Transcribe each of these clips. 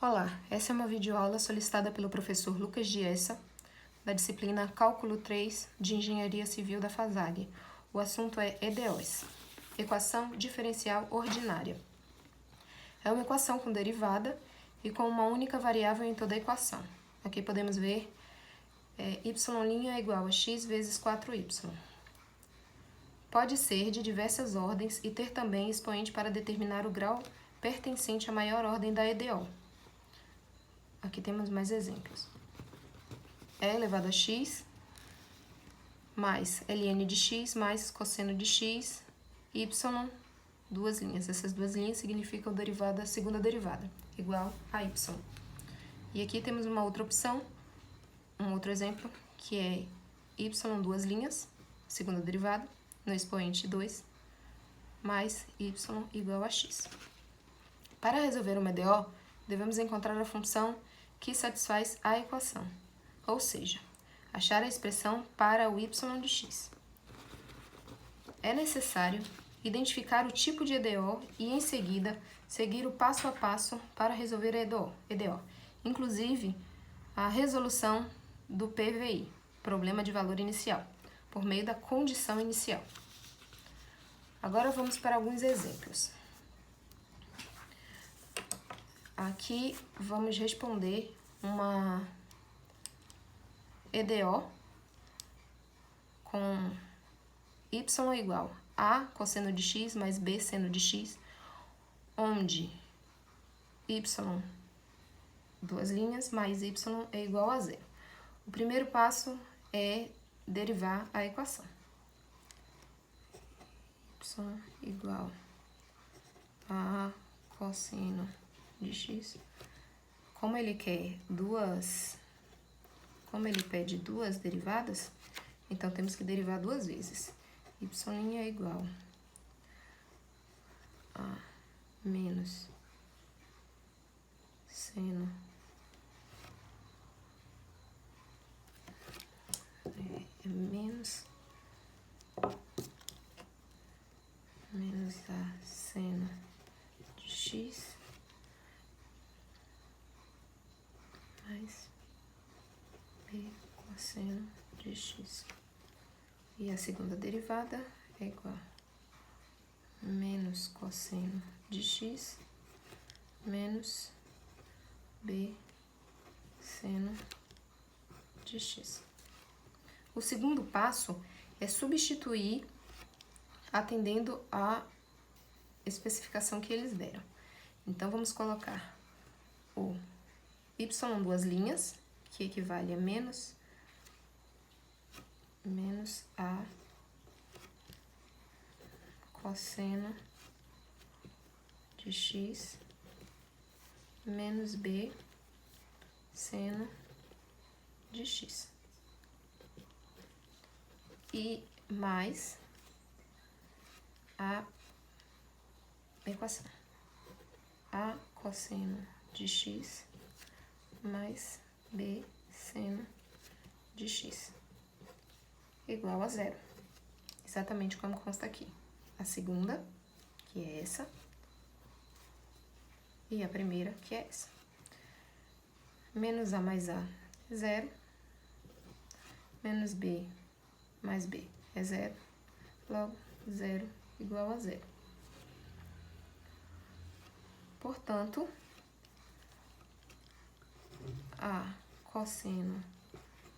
Olá, essa é uma videoaula solicitada pelo professor Lucas Giessa, da disciplina Cálculo 3 de Engenharia Civil da FASAG. O assunto é EDOs, Equação Diferencial Ordinária. É uma equação com derivada e com uma única variável em toda a equação. Aqui podemos ver y' é igual a x vezes 4y. Pode ser de diversas ordens e ter também expoente para determinar o grau pertencente à maior ordem da EDO. Aqui temos mais exemplos. E elevado a x mais ln de x mais cosseno de x, y, duas linhas. Essas duas linhas significam a segunda derivada, igual a y. E aqui temos uma outra opção, um outro exemplo, que é y duas linhas, segunda derivada, no expoente 2, mais y igual a x. Para resolver uma EDO, devemos encontrar a função que satisfaz a equação, ou seja, achar a expressão para o y de x. É necessário identificar o tipo de EDO e, em seguida, seguir o passo a passo para resolver a EDO, inclusive a resolução do PVI, problema de valor inicial, por meio da condição inicial. Agora vamos para alguns exemplos. Aqui vamos responder uma EDO com y igual a cosseno de x mais b seno de x, onde y, duas linhas, mais y é igual a zero. O primeiro passo é derivar a equação. Y igual a cosseno de x. Como ele pede duas derivadas, então temos que derivar duas vezes. Y' é igual a menos seno menos a seno de x mais b cosseno de x. E a segunda derivada é igual a menos cosseno de x menos b seno de x. O segundo passo é substituir atendendo à especificação que eles deram. Então, vamos colocar o y duas linhas, que equivale a menos a cosseno de x menos b seno de x. E mais a equação a cosseno de x mais b seno de x igual a zero, exatamente como consta aqui. A segunda, que é essa, e a primeira, que é essa. Menos a mais a, zero. Menos b mais b é zero. Logo, zero igual a zero. Portanto, a cosseno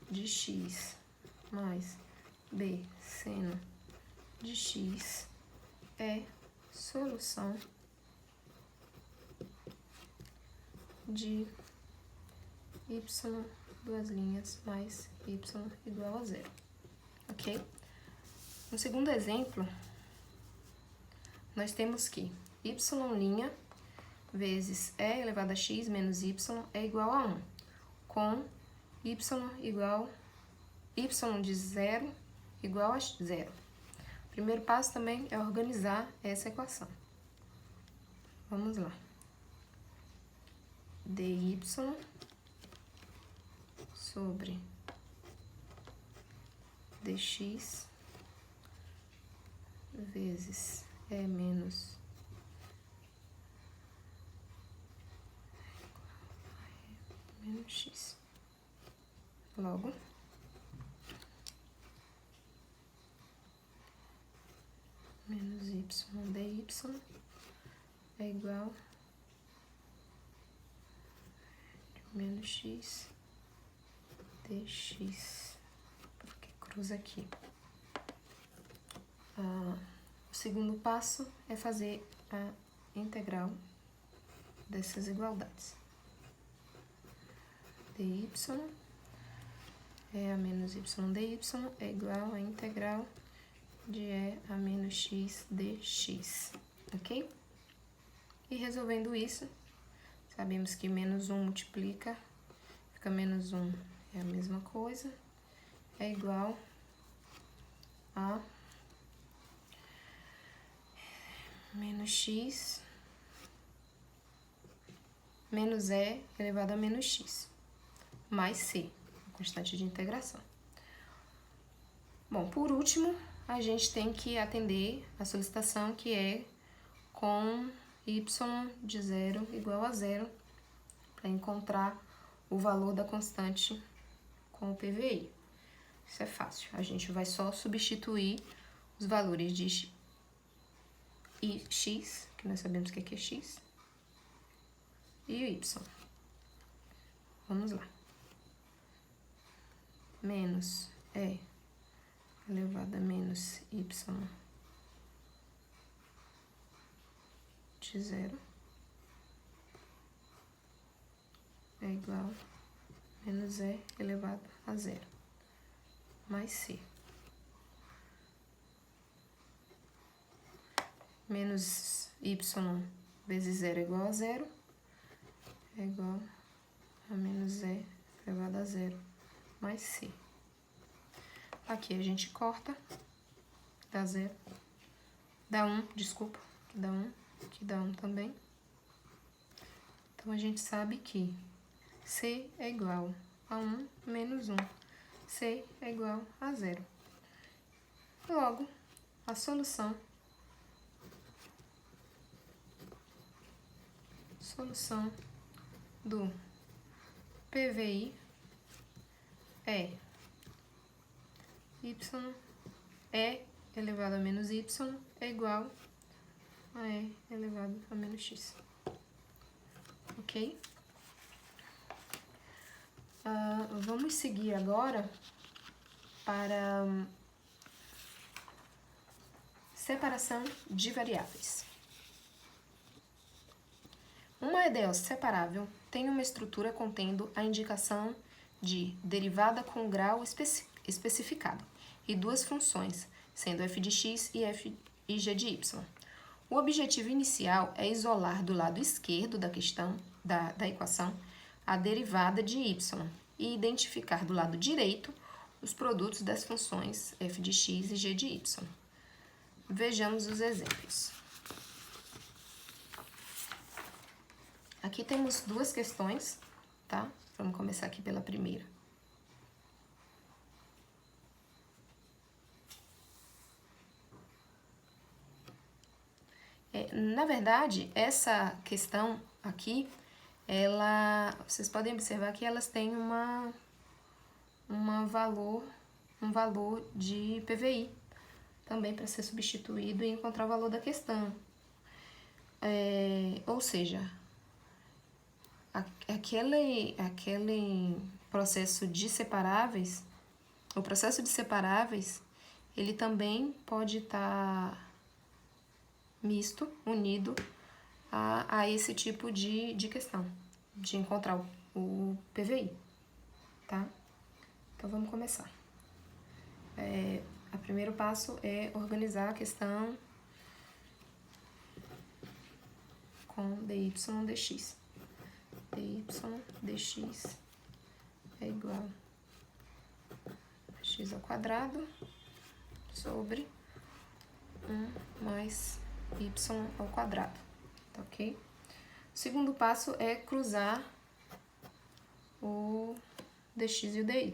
de x mais b seno de x é solução de y duas linhas mais y igual a zero, ok? No segundo exemplo, nós temos que y' vezes e elevado a x menos y é igual a 1, com y igual y de zero igual a zero. O primeiro passo também é organizar essa equação. Vamos lá. dy sobre dx vezes e menos x. Logo, menos y dy é igual a menos x dx, porque cruza aqui. O segundo passo é fazer a integral dessas igualdades. dy é a menos y dy é igual a integral de e a menos x dx, ok? E resolvendo isso, sabemos que menos 1 multiplica, fica menos 1 é a mesma coisa, é igual a menos x menos e elevado a menos x, mais c, a constante de integração. Bom, por último, a gente tem que atender a solicitação que é com y de 0 igual a 0, para encontrar o valor da constante com o PVI. Isso é fácil, a gente vai só substituir os valores de x, que nós sabemos que aqui é x, e o y. Vamos lá. Menos e elevado a menos y de 0 é igual a menos e elevado a 0, mais c. Menos y vezes 0 é igual a 0, é igual a menos e elevado a 0, mais c. Aqui a gente corta, dá 0, dá 1, desculpa, aqui dá 1, aqui dá 1 também. Então, a gente sabe que c é igual a 1 menos 1, c é igual a 0. Logo, a solução do PVI é y e elevado a menos y é igual a e elevado a menos x. Ok? Vamos seguir agora para separação de variáveis. Uma EDO separável tem uma estrutura contendo a indicação de derivada com grau especificado e duas funções, sendo f de x e f e g de y. O objetivo inicial é isolar do lado esquerdo da questão da equação a derivada de y e identificar do lado direito os produtos das funções f de x e g de y. Vejamos os exemplos. Aqui temos duas questões, tá? Vamos começar aqui pela primeira. Na verdade, essa questão aqui, vocês podem observar que elas têm um valor de PVI, também para ser substituído e encontrar o valor da questão. Ou seja, aquele processo de separáveis, o processo de separáveis, ele também pode estar misto, unido a esse tipo de questão, de encontrar o PVI, tá? Então, vamos começar. O primeiro passo é organizar a questão com dy dx. dy dx é igual a x ao quadrado sobre 1 mais y ao quadrado, tá ok? O segundo passo é cruzar o dx e o dy.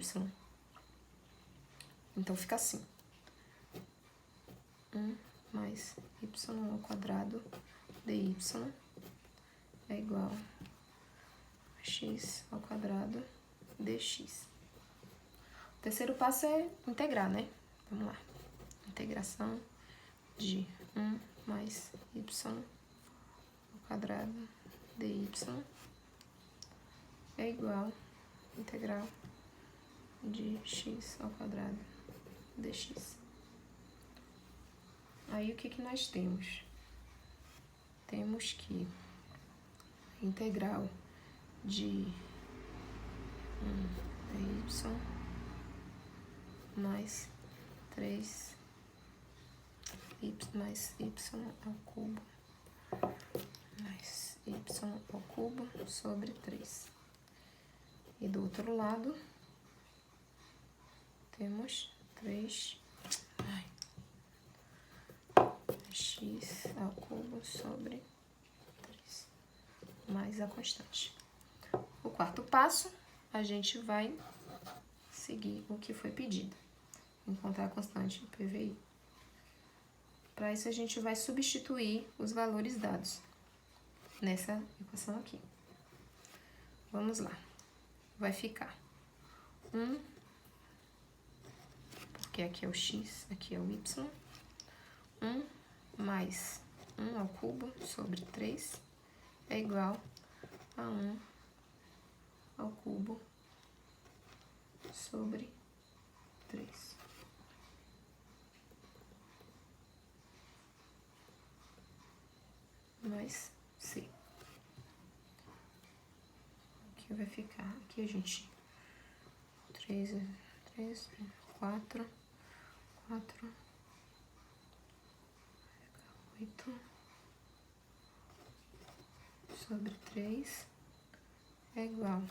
Então, fica assim. 1 mais y ao quadrado dy é igual a x x ao quadrado dx. O terceiro passo é integrar, né? Vamos lá. Integração de 1 mais y ao quadrado dy é igual a integral de x ao quadrado dx. Aí, o que nós temos? Temos que a integral de 1 é y mais 3 mais y ao cubo mais y ao cubo sobre 3. E do outro lado, temos 3 x ao cubo sobre 3, mais a constante. O quarto passo, a gente vai seguir o que foi pedido. Encontrar a constante PVI. Para isso, a gente vai substituir os valores dados nessa equação aqui. Vamos lá. Vai ficar 1, porque aqui é o x, aqui é o y. 1 mais 1 ao cubo sobre 3 é igual a 1 ao cubo sobre 3. Mais C. Aqui vai ficar, aqui a gente, 4, 8 sobre 3 é igual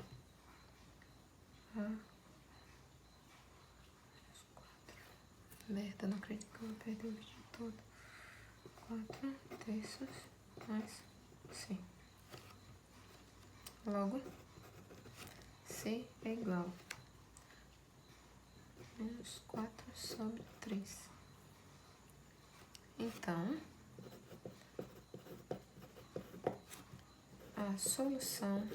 a 4. Merda, não acredito que eu vou perder o vídeo todo. 4 terços mais C. Logo, C é igual a menos 4 sobre 3. Então, a solução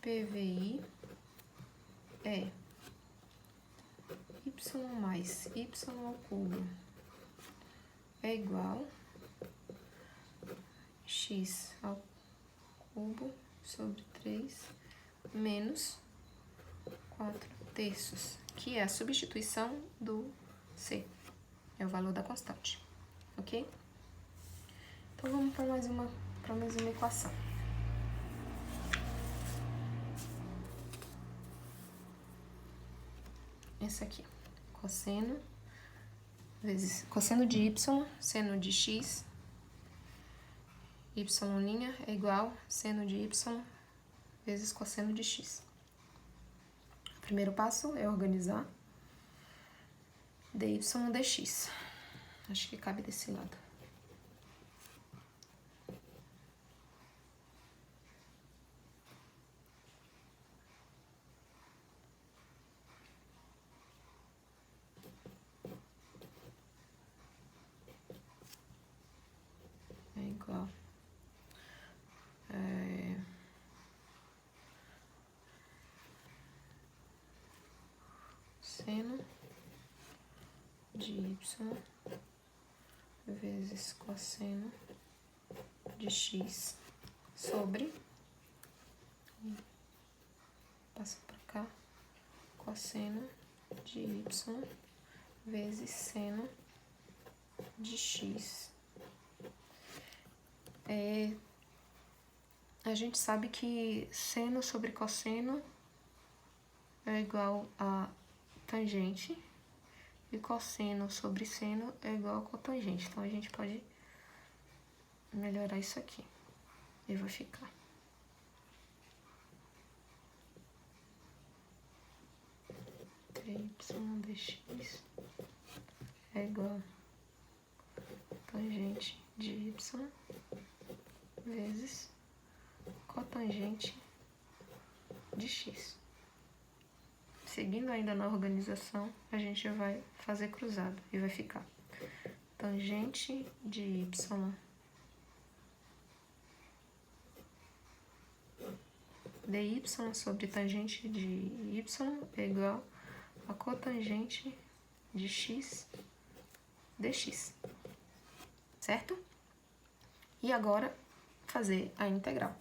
PVI é y mais y ao cubo é igual a x ao cubo sobre 3 menos 4 terços, que é a substituição do C, é o valor da constante, ok? Então, vamos para mais uma equação. Essa aqui, cosseno vezes cosseno de y, seno de x, y' é igual a seno de y vezes cosseno de x. O primeiro passo é organizar dy dx. Acho que cabe desse lado. É igual seno de y vezes cosseno de x sobre, passa para cá, cosseno de y vezes seno de x. A gente sabe que seno sobre cosseno é igual a tangente e cosseno sobre seno é igual a cotangente. Então, a gente pode melhorar isso aqui. E vai ficar y dx é igual a tangente de y vezes cotangente de x. Seguindo ainda na organização, a gente vai fazer cruzado e vai ficar tangente de y dy sobre tangente de y é igual a cotangente de x dx, certo? E agora, fazer a integral.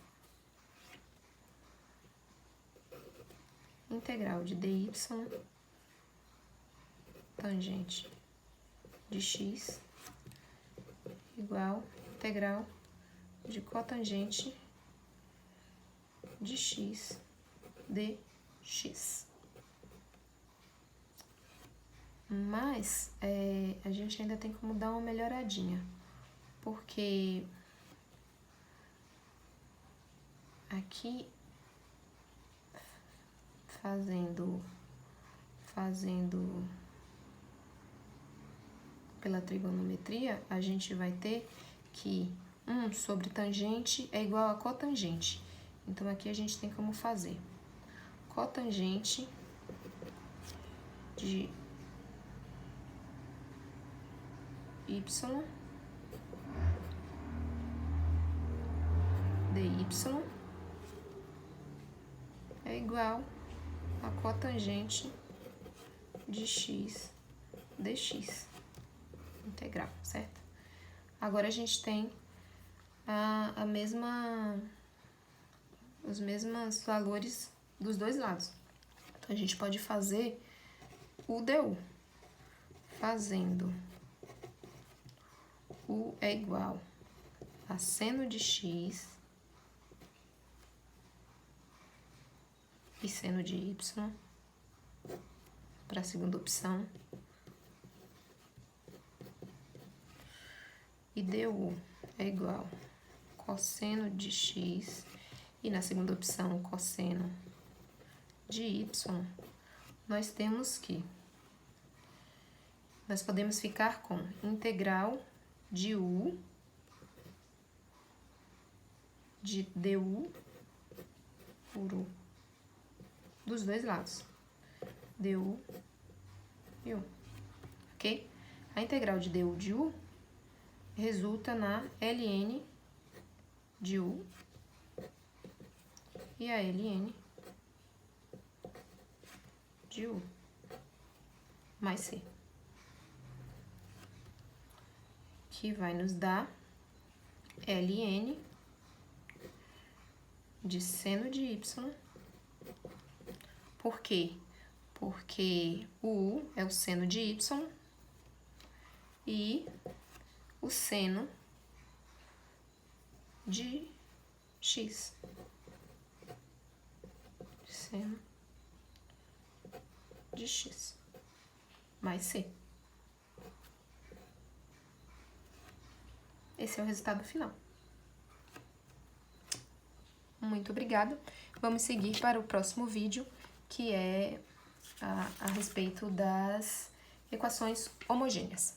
Integral de dy tangente de x igual integral de cotangente de x dx. Mas a gente ainda tem como dar uma melhoradinha, porque aqui fazendo pela trigonometria, a gente vai ter que 1 sobre tangente é igual a cotangente. Então, aqui a gente tem como fazer cotangente de y dy é igual a cotangente de x dx. Integral, certo? Agora a gente tem os mesmos valores dos dois lados. Então, a gente pode fazer o du. Fazendo u é igual a seno de x e seno de y, para a segunda opção. E du é igual a cosseno de x, e na segunda opção, cosseno de y, nós temos que nós podemos ficar com integral de u de du por u dos dois lados, du e u, ok? A integral de du de u resulta na ln de u e a ln de u mais c, que vai nos dar ln de seno de y. Por quê? Porque o u é o seno de y e o seno de x. Seno de x mais c. Esse é o resultado final. Muito obrigada. Vamos seguir para o próximo vídeo, que é a respeito das equações homogêneas.